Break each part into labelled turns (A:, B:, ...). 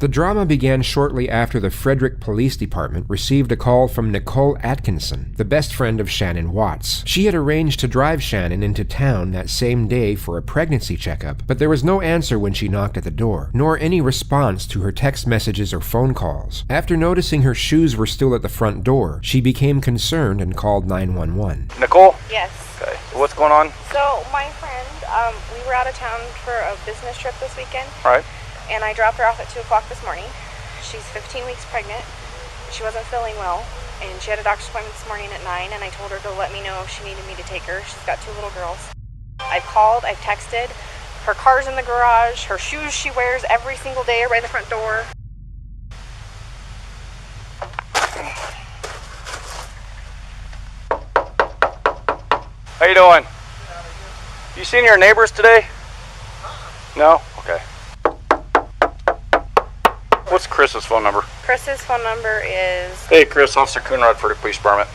A: The drama began shortly after the Frederick Police Department received a call from Nicole Atkinson, the best friend of Shanann Watts. She had arranged to drive Shanann into town that same day for a pregnancy checkup, but there was no answer when she knocked at the door, nor any response to her text messages or phone calls. After noticing her shoes were still at the front door, she became concerned and called 911.
B: Nicole?
C: Yes.
B: Okay, so what's going on?
C: So my friend, we were out of town for a business trip this weekend.
B: Right.
C: And I dropped her off at 2 o'clock this morning. She's 15 weeks pregnant. She wasn't feeling well, and she had a doctor's appointment this morning at 9, and I told her to let me know if she needed me to take her. She's got 2 little girls. I've called, I've texted. Her car's in the garage. Her shoes she wears every single day are right in the front door.
B: How you doing? You seen your neighbors today? No? Okay. What's Chris's phone number?
C: Chris's phone number is...
B: Hey Chris, Officer Coonrod for the police department.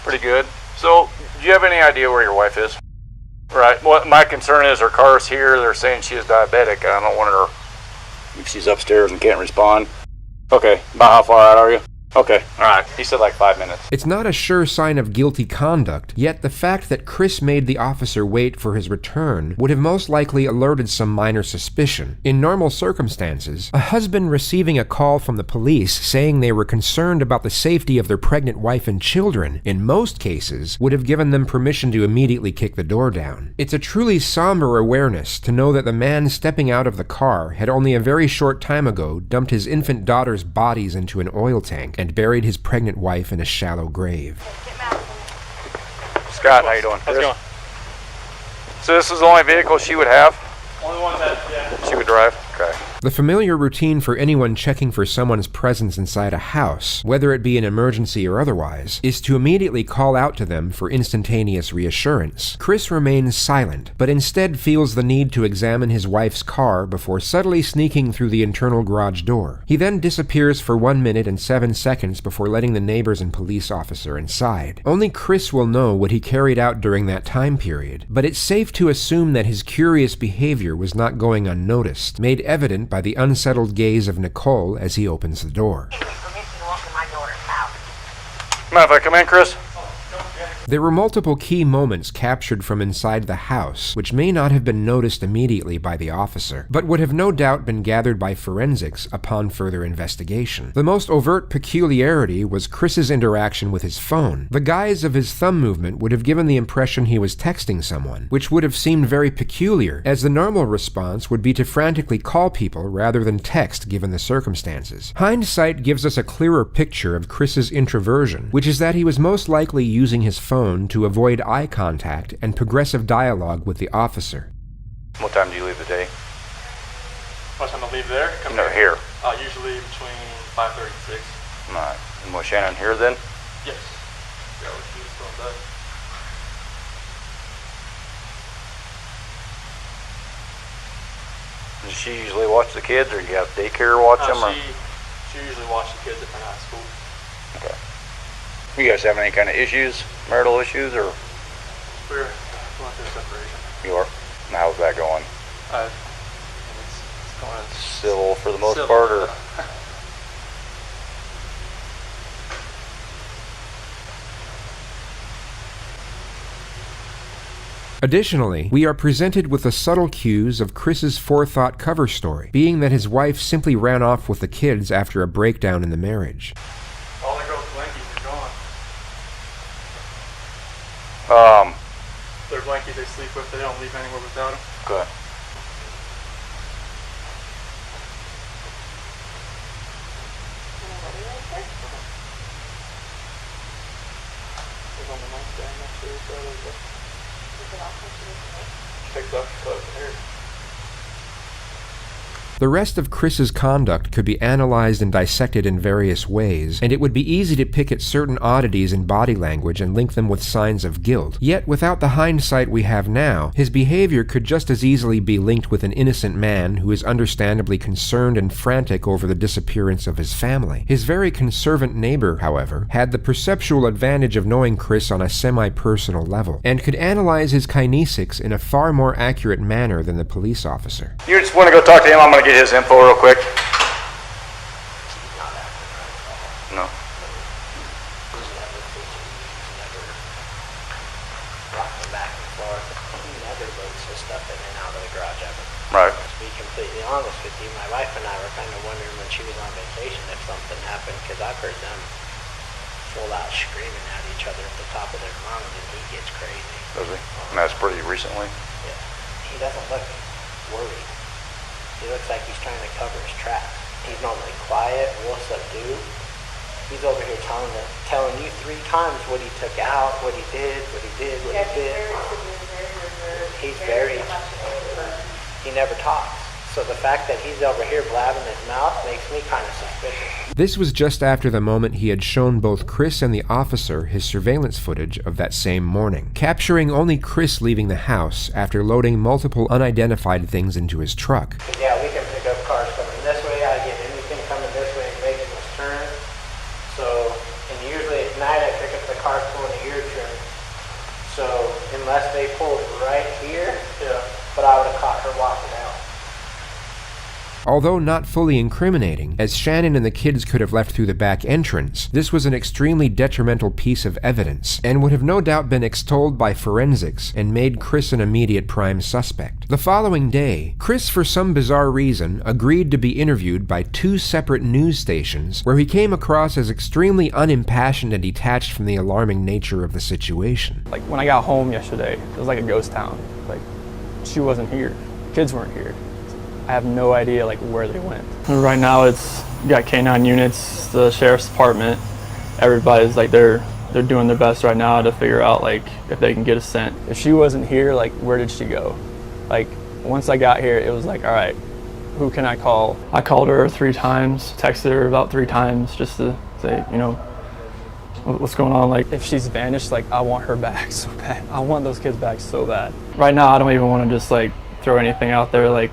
B: Pretty good. So, do you have any idea where your wife is? Right. Well, my concern is her car's here. They're saying she is diabetic. I don't want her... If she's upstairs and can't respond. Okay. About how far out are you? Okay, alright. He said like 5 minutes.
A: It's not a sure sign of guilty conduct, yet the fact that Chris made the officer wait for his return would have most likely alerted some minor suspicion. In normal circumstances, a husband receiving a call from the police saying they were concerned about the safety of their pregnant wife and children, in most cases, would have given them permission to immediately kick the door down. It's a truly somber awareness to know that the man stepping out of the car had only a very short time ago dumped his infant daughter's bodies into an oil tank and buried his pregnant wife in a shallow grave.
B: Scott, how you doing?
D: How's it going?
B: So this is the only vehicle she would have?
D: Only one that,
B: She would drive? Okay.
A: The familiar routine for anyone checking for someone's presence inside a house, whether it be an emergency or otherwise, is to immediately call out to them for instantaneous reassurance. Chris remains silent, but instead feels the need to examine his wife's car before subtly sneaking through the internal garage door. He then disappears for 1 minute and 7 seconds before letting the neighbors and police officer inside. Only Chris will know what he carried out during that time period, but it's safe to assume that his curious behavior was not going unnoticed, made evident by the unsettled gaze of Nicole as he opens the door.
B: Mind if I come in, Chris?
A: There were multiple key moments captured from inside the house, which may not have been noticed immediately by the officer, but would have no doubt been gathered by forensics upon further investigation. The most overt peculiarity was Chris's interaction with his phone. The guise of his thumb movement would have given the impression he was texting someone, which would have seemed very peculiar, as the normal response would be to frantically call people rather than text given the circumstances. Hindsight gives us a clearer picture of Chris's introversion, which is that he was most likely using his phone to avoid eye contact and progressive dialogue with the officer.
B: What time do you leave the day?
D: what time I leave there? Come
B: No, here.
D: Usually between 5:30 and 6.
B: Alright. And was Shanann here then?
D: Yes. Yeah, she was still in bed.
B: Does she usually watch the kids, or you have daycare watch them? Or?
D: She usually watches the kids at high school.
B: Okay. You guys having any kind of issues, marital issues, or?
D: We're going through separation.
B: You are? And how's that going?
D: It's going
B: Civil for the most
D: civil,
B: part, or?
D: yeah.
A: Additionally, we are presented with the subtle cues of Chris's forethought cover story, being that his wife simply ran off with the kids after a breakdown in the marriage.
D: All the girls' blankies are gone. Their blankies they sleep with, they don't leave anywhere without them.
B: Good.
D: On the nightstand next to each other. Takes off your clothes here.
A: The rest of Chris's conduct could be analyzed and dissected in various ways, and it would be easy to pick at certain oddities in body language and link them with signs of guilt. Yet, without the hindsight we have now, his behavior could just as easily be linked with an innocent man who is understandably concerned and frantic over the disappearance of his family. His very conservant neighbor, however, had the perceptual advantage of knowing Chris on a semi-personal level, and could analyze his kinesics in a far more accurate manner than the police officer.
B: You just want to go talk to him, I'm going to get get his info real quick? No. Right.
E: To be completely honest with you, my wife and I were kind of wondering when she was on vacation if something happened, because I've heard them full out screaming at each other at the top of their lungs, and he gets crazy.
B: Does he? And that's pretty recently?
E: Yeah. He doesn't look worried. He looks like he's trying to cover his tracks. He's normally quiet, real subdued. He's over here telling you 3 times what he took out, what he did, what he did. He's very he never talks. So the fact that he's over here blabbing his mouth makes me kind of suspicious.
A: This was just after the moment he had shown both Chris and the officer his surveillance footage of that same morning, capturing only Chris leaving the house after loading multiple unidentified things into his truck.
E: Yeah, we can pick up cars coming this way. I get anything coming this way and making this turn. So, and usually at night I pick up the cars pulling a U-turn. So, unless they pulled right here, but I would have caught her walking out.
A: Although not fully incriminating, as Shanann and the kids could have left through the back entrance, this was an extremely detrimental piece of evidence, and would have no doubt been extolled by forensics and made Chris an immediate prime suspect. The following day, Chris, for some bizarre reason, agreed to be interviewed by 2 separate news stations, where he came across as extremely unimpassioned and detached from the alarming nature of the situation.
D: Like when I got home yesterday, it was like a ghost town. Like she wasn't here, kids weren't here. I have no idea like where they went. Right now it's you got K9 units, the sheriff's department. Everybody's like they're doing their best right now to figure out like if they can get a scent. If she wasn't here, like where did she go? Like once I got here, it was like, all right, who can I call? I called her 3 times, texted her about 3 times just to say, you know, what's going on? Like if she's vanished, like I want her back so bad. I want those kids back so bad. Right now I don't even want to just like throw anything out there. Like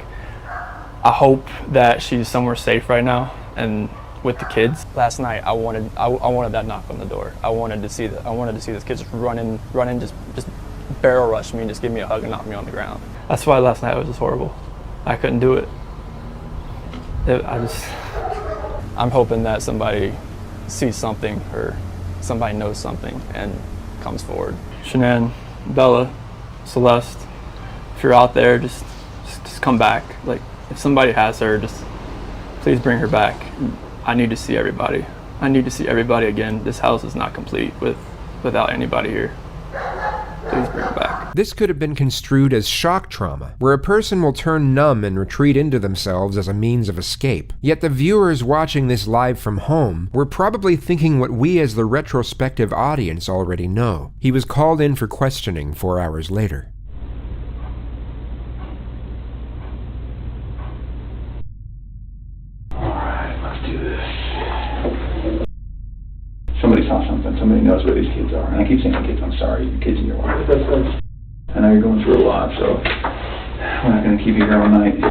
D: I hope that she's somewhere safe right now and with the kids. Last night I wanted that knock on the door. I wanted to see those kids run in, just barrel rush me and just give me a hug and knock me on the ground. That's why last night was just horrible. I couldn't do it. I'm hoping that somebody sees something or somebody knows something and comes forward. Shanann, Bella, Celeste, if you're out there, just come back. Like if somebody has her, just please bring her back. I need to see everybody. I need to see everybody again. This house is not complete without anybody here. Please bring her back.
A: This could have been construed as shock trauma, where a person will turn numb and retreat into themselves as a means of escape. Yet the viewers watching this live from home were probably thinking what we as the retrospective audience already know. He was called in for questioning 4 hours later.
F: Somebody saw something, somebody knows where these kids are. And I keep saying kids, I'm sorry, the kids in your life. I know you're going through a lot, so we're not going to keep you here all night.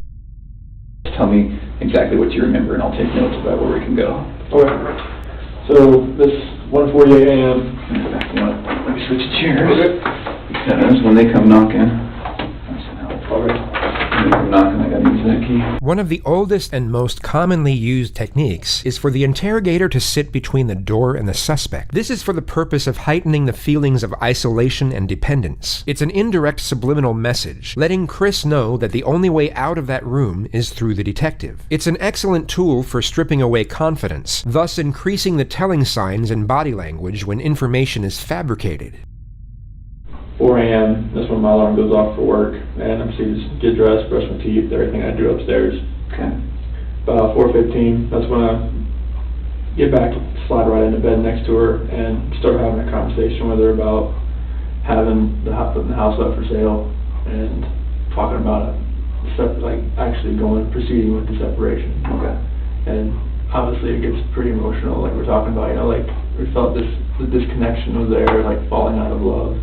F: Just tell me exactly what you remember and I'll take notes about where we can go.
G: Okay. So this 1:48 a.m.
F: Let me switch chairs. Okay. Because when they come knocking, I gotta use that key.
A: One of the oldest and most commonly used techniques is for the interrogator to sit between the door and the suspect. This is for the purpose of heightening the feelings of isolation and dependence. It's an indirect subliminal message, letting Chris know that the only way out of that room is through the detective. It's an excellent tool for stripping away confidence, thus increasing the telling signs and body language when information is fabricated.
G: 4 a.m. That's when my alarm goes off for work, and I'm supposed to get dressed, brush my teeth, everything I do upstairs.
F: Okay.
G: About 4:15, that's when I get back, slide right into bed next to her, and start having a conversation with her about having the house up for sale, and talking about it, like actually proceeding with the separation.
F: Okay.
G: And obviously it gets pretty emotional, like we're talking about, you know, like we felt the disconnection was there, like falling out of love.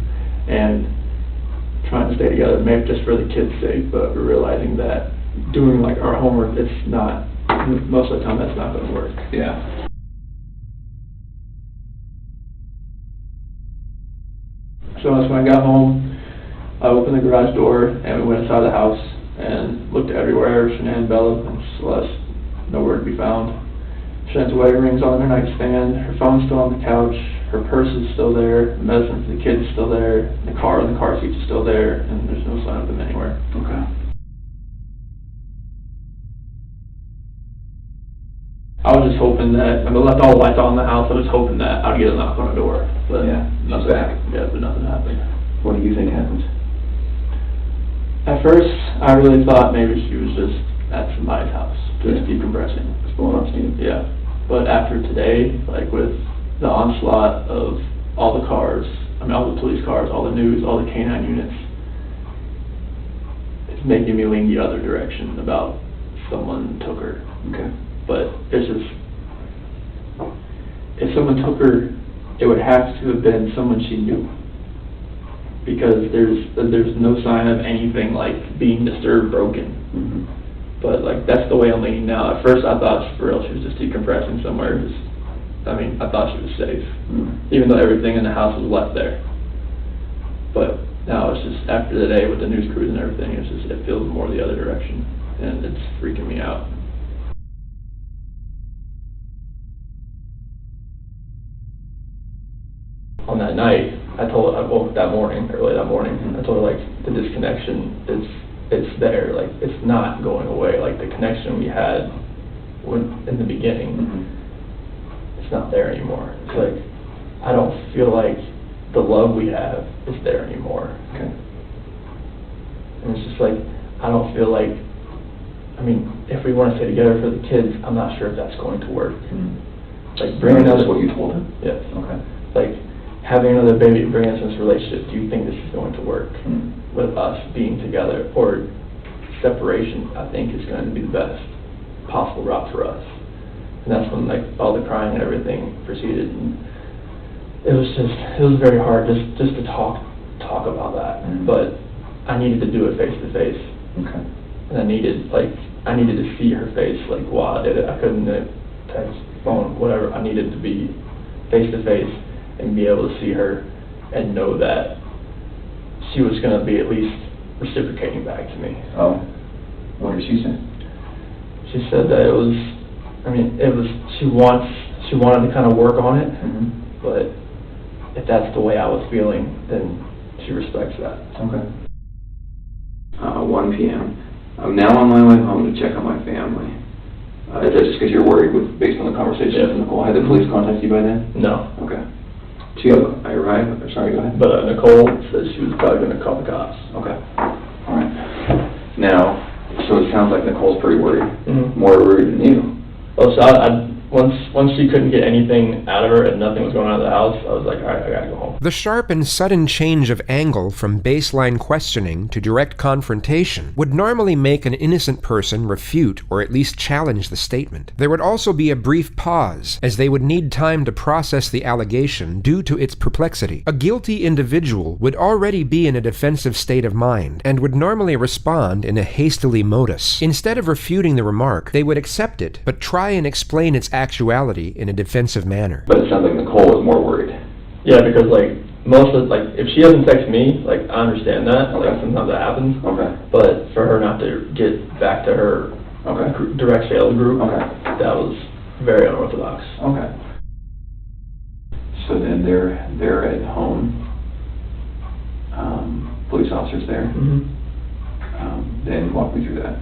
G: And trying to stay together, maybe just for the kids' sake, but we're realizing that doing like our homework, it's not, most of the time that's not going to work.
F: Yeah.
G: So that's when I got home, I opened the garage door and we went inside the house and looked everywhere, Shanann, Bella, and Celeste, nowhere to be found. Shannon's wedding ring's on her nightstand, her phone's still on the couch, her purse is still there, the medicine for the kids is still there, the car and the car seats are still there, and there's no sign of them anywhere.
F: Okay.
G: I was just hoping that, I left all the lights on in the house, I was hoping that I'd get a knock on the door, but
F: Yeah,
G: nothing, but nothing happened.
F: What do you think happened?
G: At first, I really thought maybe she was just at somebody's house, just decompressing.
F: Just blowing off steam?
G: Yeah, but after today, like with the onslaught of all the cars, all the police cars, all the news, all the K-9 units, it's making me lean the other direction about someone took her.
F: Okay.
G: But it's just, if someone took her, it would have to have been someone she knew. Because there's no sign of anything like being disturbed, broken.
F: Mm-hmm.
G: But like, that's the way I'm leaning now. At first I thought for real she was just decompressing somewhere. I thought she was safe.
F: Mm-hmm.
G: Even though everything in the house was left there. But now it's just, after the day with the news crews and everything, it feels more the other direction. And it's freaking me out. On that night, early that morning, I told her, like, the disconnection, it's there, like, it's not going away. Like, the connection we had in the beginning, it's not there anymore. It's like, I don't feel like the love we have is there anymore.
F: Okay.
G: And it's just like, I don't feel like, if we want to stay together for the kids, I'm not sure if that's going to work. Like, bringing
F: That's what you told him?
G: Yes.
F: Okay.
G: Like, having another baby, bringing us into this relationship, do you think this is going to work with us being together? Or separation, I think, is going to be the best possible route for us. And that's when, like, all the crying and everything proceeded. And it was very hard just to talk about that. But I needed to do it face to face.
F: Okay.
G: And I needed to see her face, like, while I did it. I couldn't text, phone, whatever. I needed to be face to face and be able to see her and know that she was going to be at least reciprocating back to me.
F: Oh, what did she say?
G: She said that she wanted to kind of work on it, but if that's the way I was feeling, then she respects that.
F: Okay. 1 p.m. I'm now on my way home to check on my family. Is that just because you're worried based on the conversation with Nicole? Had the police contact you by then?
G: No.
F: Okay. I arrived, sorry, go ahead.
G: But Nicole said she was probably going to call the cops.
F: Okay. All right. Now, so it sounds like Nicole's pretty worried. More worried than you.
G: Oh, so once she couldn't get anything out of her and nothing was going on in the house, I was like, all right, I gotta go home.
A: The sharp and sudden change of angle from baseline questioning to direct confrontation would normally make an innocent person refute or at least challenge the statement. There would also be a brief pause, as they would need time to process the allegation due to its perplexity. A guilty individual would already be in a defensive state of mind and would normally respond in a hastily modus. Instead of refuting the remark, they would accept it, but try and explain its actuality in a defensive manner.
F: But it sounds like Nicole was more worried.
G: Yeah, because like if she doesn't text me, like I understand that.
F: Okay.
G: Like sometimes that happens.
F: Okay.
G: But for her not to get back to her direct sales group, that was very unorthodox.
F: Okay. So then they're at home. Police officers there. Then walk me through that.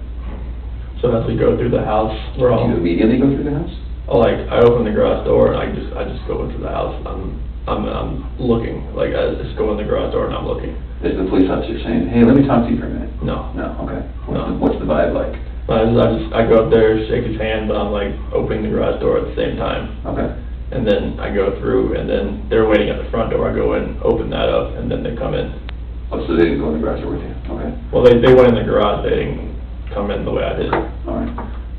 G: So as we go through the house,
F: Do you immediately go through the house?
G: I open the garage door and I just go into the house. I'm looking. Like I just go in the garage door and I'm looking.
F: Is the police officer saying, "Hey, let me talk to you for a minute"?
G: No.
F: No. Okay.
G: No.
F: What's the vibe like?
G: I go up there, shake his hand, but I'm like opening the garage door at the same time.
F: Okay.
G: And then I go through, and then they're waiting at the front door. I go in, open that up, and then they come in.
F: Oh, so they didn't go in the garage door with you? Okay.
G: Well, they went in the garage. They didn't come in the way I did.
F: All right.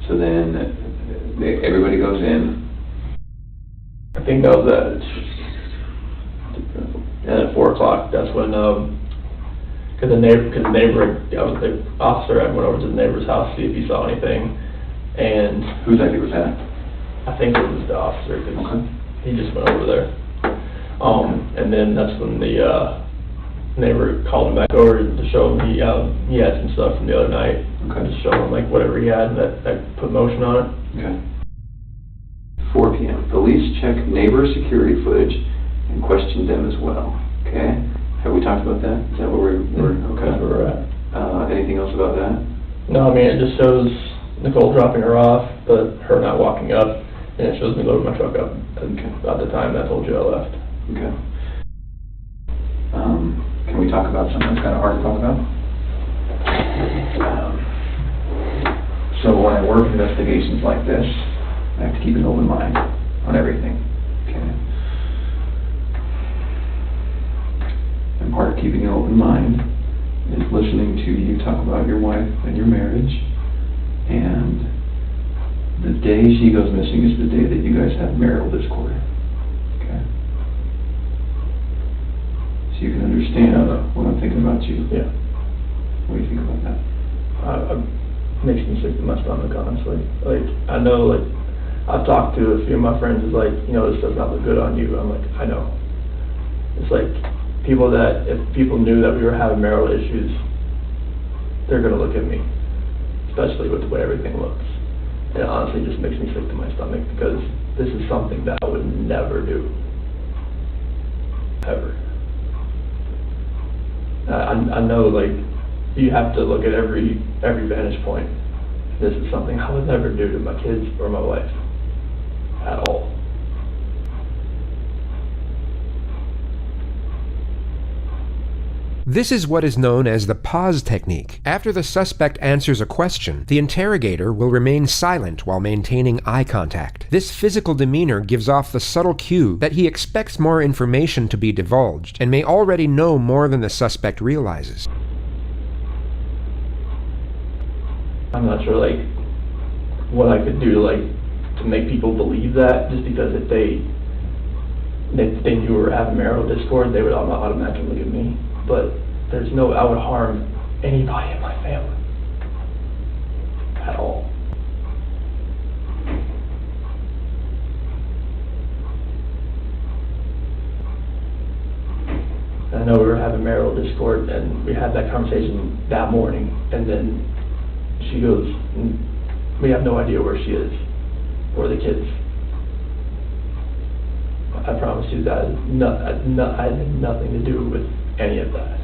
F: So then everybody goes in.
G: I think that was at 4 o'clock. That's when because the officer had went over to the neighbor's house to see if he saw anything, and
F: Whose idea was that?
G: I think it was the officer because
F: Okay.
G: he just went over there. And then that's when the neighbor called him back over to show him he had some stuff from the other night.
F: Okay.
G: Just show him like whatever he had that put motion on it.
F: Okay. 4 p.m. Police check neighbor security footage and question them as well. Okay. Have we talked about that? Is that where we're okay?
G: That's where we're at.
F: Anything else about that?
G: No, I mean, it just shows Nicole dropping her off, but her not walking up, and it shows me loading my truck up about the time that I told you I left.
F: Okay. Can we talk about something that's kind of hard to talk about? So when I work investigations like this, I have to keep an open mind on everything. Okay. And part of keeping an open mind is listening to you talk about your wife and your marriage, and the day she goes missing is the day that you guys have marital discord. Okay? So you can understand what I'm thinking about you.
G: Yeah.
F: What do you think about that?
G: Makes me sick to my stomach, honestly. Like, I know, like, I've talked to a few of my friends, is like, you know, this does not look good on you. I'm like, I know. It's like, if people knew that we were having marital issues, they're gonna look at me, especially with the way everything looks. And it honestly just makes me sick to my stomach, because this is something that I would never do. Ever. I know, like, you have to look at every vantage point. This is something I would never do to my kids or my wife. At all.
A: This is what is known as the pause technique. After the suspect answers a question, the interrogator will remain silent while maintaining eye contact. This physical demeanor gives off the subtle cue that he expects more information to be divulged and may already know more than the suspect realizes.
G: I'm not sure, like, what I could do, like, to make people believe that, just because if they knew we were having marital discord, they would automatically look at me. But there's no, I would harm anybody in my family. At all. I know we were having marital discord, and we had that conversation that morning, and then she goes, we have no idea where she is, or the kids. I promise you that I had nothing to do with any of that.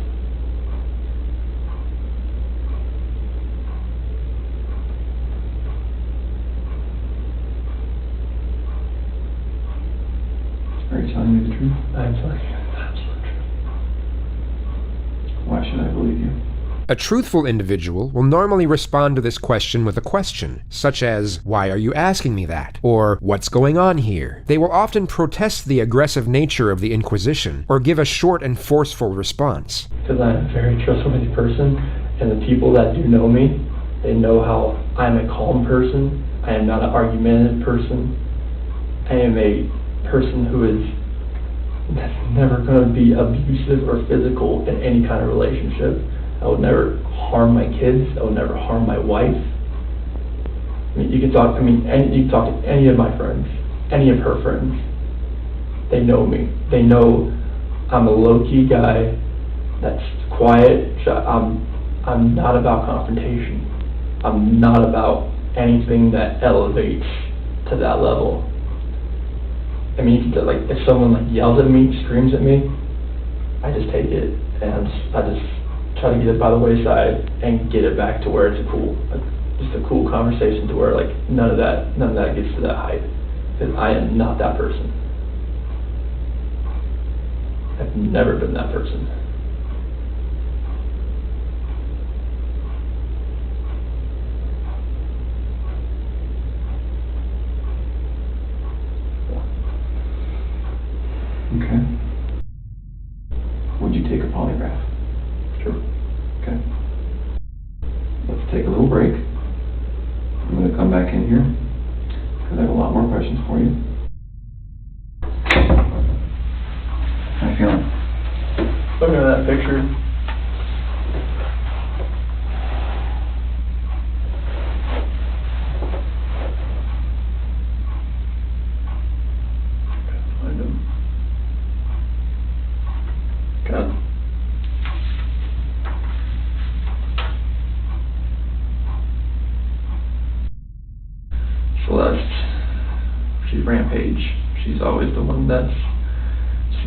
F: Are you telling me the truth?
G: I'm telling you the absolute truth.
F: Why should I believe you?
A: A truthful individual will normally respond to this question with a question, such as, "Why are you asking me that?" or "What's going on here?" They will often protest the aggressive nature of the inquisition, or give a short and forceful response.
G: Because I'm a very trustworthy person, and the people that do know me, they know how I'm a calm person. I am not an argumentative person. I am a person who is never going to be abusive or physical in any kind of relationship. I would never harm my kids. I would never harm my wife. I mean, you can talk to any of my friends, any of her friends. They know me. They know I'm a low-key guy that's quiet. I'm not about confrontation. I'm not about anything that elevates to that level. I mean, you can, like, if someone like yells at me, screams at me, I just take it, and I just try to get it by the wayside and get it back to where it's just a cool conversation, to where, like, none of that gets to that height, because I am not that person. I've never been that person.
F: Okay. Would you take a polygraph?
G: Sure.
F: Okay. Let's take a little break. I'm going to come back in here, because I have a lot more questions for you. How you feeling?
G: Looking at that picture, she's rampage. She's always the one that's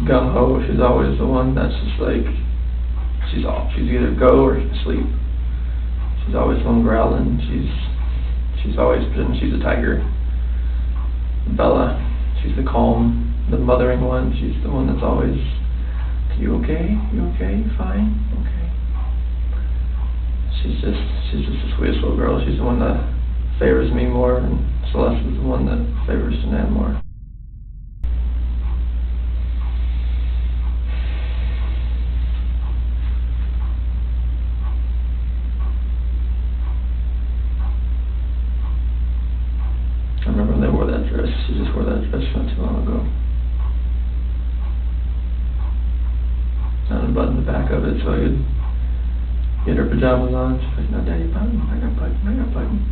G: gung-ho. She's always the one that's just like, she's off. She's either go or sleep. She's always the one growling. She's always been, she's a tiger. Bella, she's the calm, the mothering one. She's the one that's always, you okay? You okay? You fine? Okay. She's just the sweetest little girl. She's the one that favors me more, and Celeste is the one that favors Shanann more. I remember when they wore that dress. She just wore that dress not too long ago. I unbuttoned the back of it so I could get her pajamas on. She's like, no, Daddy, button. I got button.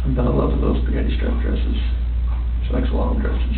G: And Bella loves those spaghetti strap dresses. She likes long dresses.